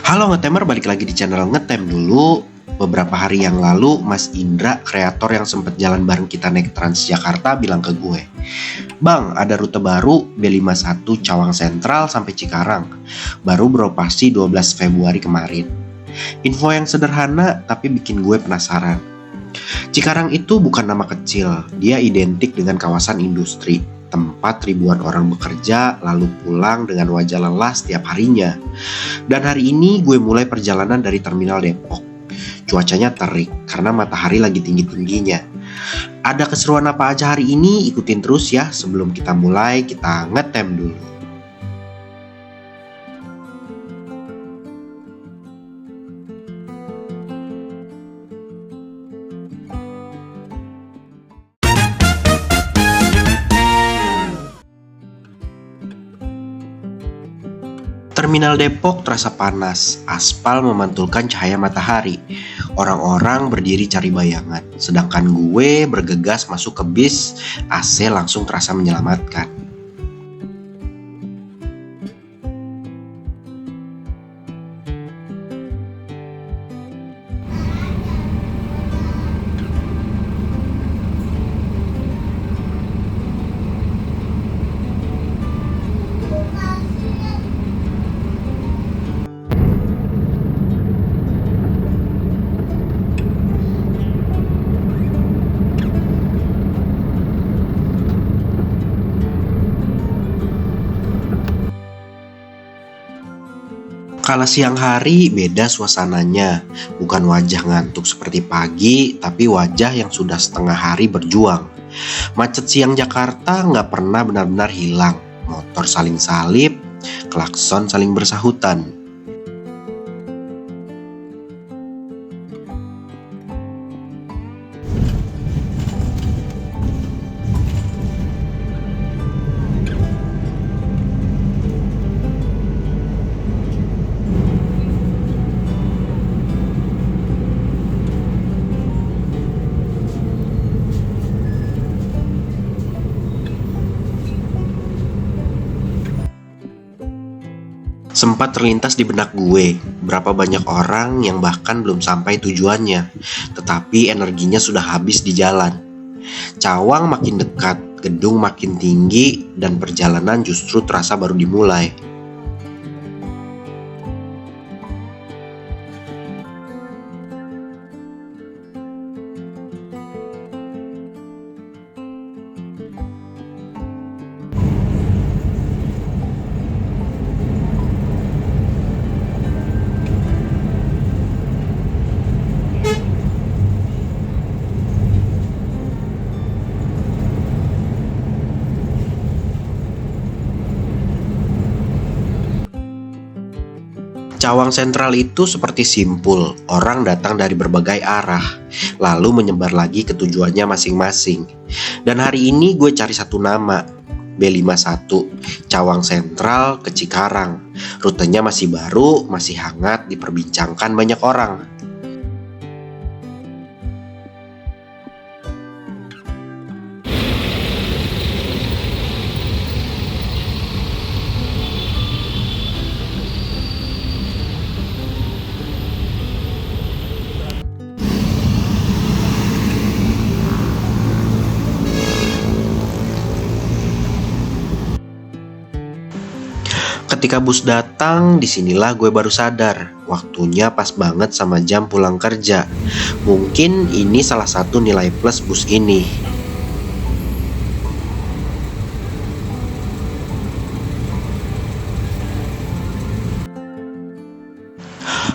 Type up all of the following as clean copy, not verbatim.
Halo Ngetemer, balik lagi di channel Ngetem dulu. Beberapa hari yang lalu, Mas Indra, kreator yang sempat jalan bareng kita naik Transjakarta, bilang ke gue, "Bang, ada rute baru B51 Cawang Sentral sampai Cikarang. Baru beroperasi 12 Februari kemarin." Info yang sederhana tapi bikin gue penasaran. Cikarang itu bukan nama kecil, dia identik dengan kawasan industri, tempat ribuan orang bekerja lalu pulang dengan wajah lelah setiap harinya. Dan hari ini gue mulai perjalanan dari Terminal Depok. Cuacanya terik karena matahari lagi tinggi-tingginya. Ada keseruan apa aja hari ini? Ikutin terus ya. Sebelum kita mulai, kita ngetem dulu. Terminal Depok terasa panas, aspal memantulkan cahaya matahari. Orang-orang berdiri cari bayangan, sedangkan gue bergegas masuk ke bis. AC langsung terasa menyelamatkan. Kala siang hari beda suasananya, bukan wajah ngantuk seperti pagi, tapi wajah yang sudah setengah hari berjuang. Macet siang Jakarta nggak pernah benar-benar hilang. Motor saling salip, klakson saling bersahutan. Sempat terlintas di benak gue, berapa banyak orang yang bahkan belum sampai tujuannya, tetapi energinya sudah habis di jalan. Cawang makin dekat, gedung makin tinggi, dan perjalanan justru terasa baru dimulai. Cawang Sentral itu seperti simpul, orang datang dari berbagai arah, lalu menyebar lagi ke tujuannya masing-masing. Dan hari ini gue cari satu nama, B51, Cawang Sentral ke Cikarang. Rutenya masih baru, masih hangat diperbincangkan banyak orang. Ketika bus datang, disinilah gue baru sadar, waktunya pas banget sama jam pulang kerja. Mungkin ini salah satu nilai plus bus ini.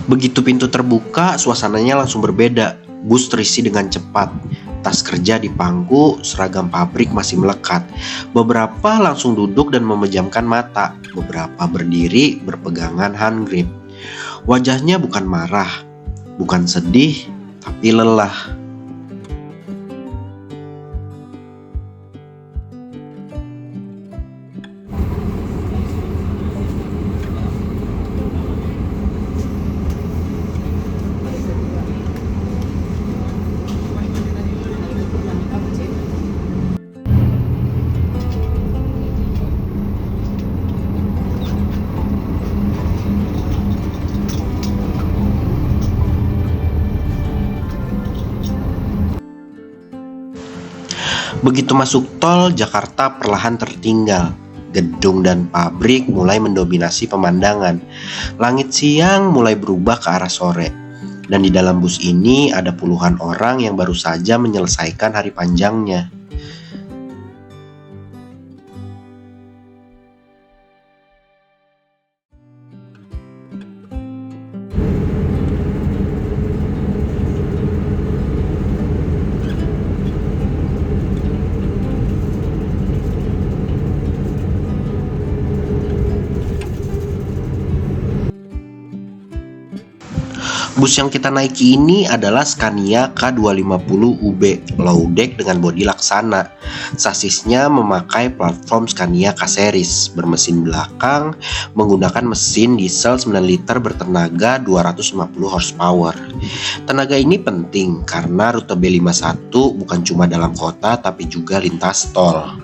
Begitu pintu terbuka, suasananya langsung berbeda. Bus terisi dengan cepat. Tas kerja di pangku, seragam pabrik masih melekat. Beberapa langsung duduk dan memejamkan mata. Beberapa berdiri, berpegangan handgrip. Wajahnya bukan marah, bukan sedih, tapi lelah. Begitu masuk tol, Jakarta perlahan tertinggal. Gedung dan pabrik mulai mendominasi pemandangan. Langit siang mulai berubah ke arah sore. Dan di dalam bus ini ada puluhan orang yang baru saja menyelesaikan hari panjangnya. Bus yang kita naiki ini adalah Scania K250UB low deck dengan bodi Laksana. Sasisnya memakai platform Scania K-Series, bermesin belakang, menggunakan mesin diesel 9 liter bertenaga 250 horsepower. Tenaga ini penting karena rute B51 bukan cuma dalam kota tapi juga lintas tol.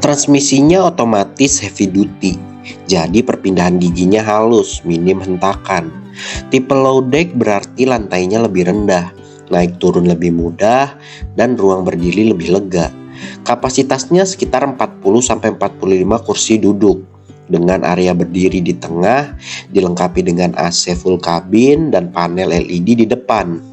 Transmisinya otomatis heavy duty, jadi perpindahan giginya halus, minim hentakan. Tipe low deck berarti lantainya lebih rendah, naik turun lebih mudah, dan ruang berdiri lebih lega. Kapasitasnya sekitar 40-45 kursi duduk, dengan area berdiri di tengah, dilengkapi dengan AC full kabin dan panel LED di depan.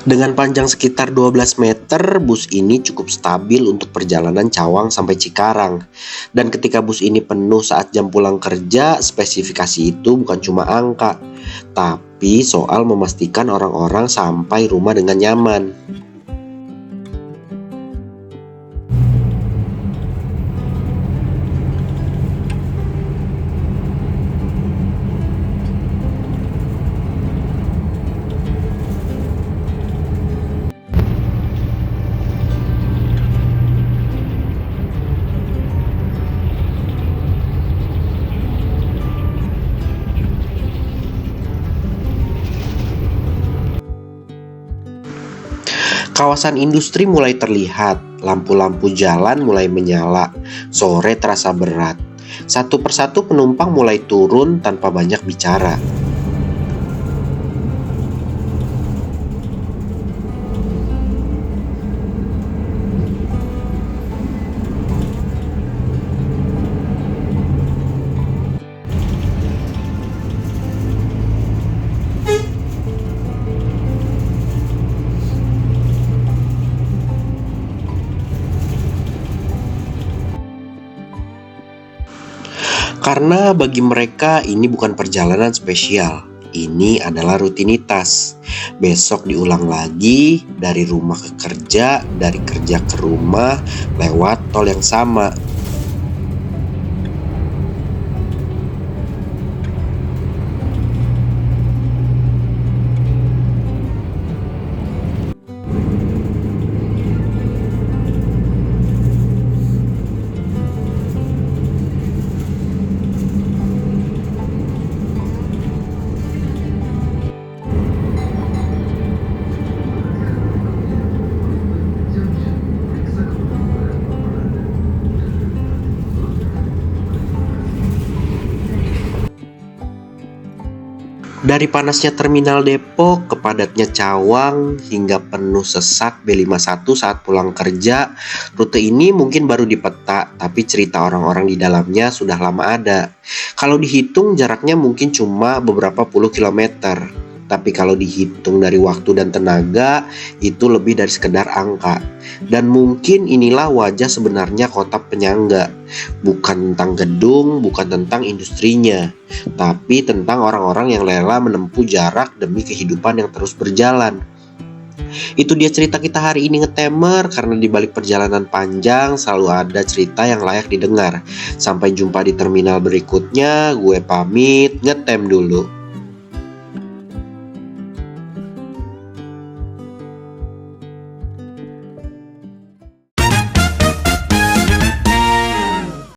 Dengan panjang sekitar 12 meter, bus ini cukup stabil untuk perjalanan Cawang sampai Cikarang. Dan ketika bus ini penuh saat jam pulang kerja, spesifikasi itu bukan cuma angka, tapi soal memastikan orang-orang sampai rumah dengan nyaman. Kawasan industri mulai terlihat, lampu-lampu jalan mulai menyala, sore terasa berat. Satu persatu penumpang mulai turun tanpa banyak bicara. Karena bagi mereka ini bukan perjalanan spesial, ini adalah rutinitas. Besok diulang lagi, dari rumah ke kerja, dari kerja ke rumah, lewat tol yang sama. Dari panasnya terminal Depok ke padatnya Cawang hingga penuh sesak B51 saat pulang kerja, rute ini mungkin baru di peta, tapi cerita orang-orang di dalamnya sudah lama ada. Kalau dihitung jaraknya mungkin cuma beberapa puluh kilometer. Tapi kalau dihitung dari waktu dan tenaga, itu lebih dari sekedar angka. Dan mungkin inilah wajah sebenarnya kota penyangga. Bukan tentang gedung, bukan tentang industrinya, tapi tentang orang-orang yang rela menempuh jarak demi kehidupan yang terus berjalan. Itu dia cerita kita hari ini Ngetemer, karena di balik perjalanan panjang selalu ada cerita yang layak didengar. Sampai jumpa di terminal berikutnya, gue pamit, ngetem dulu.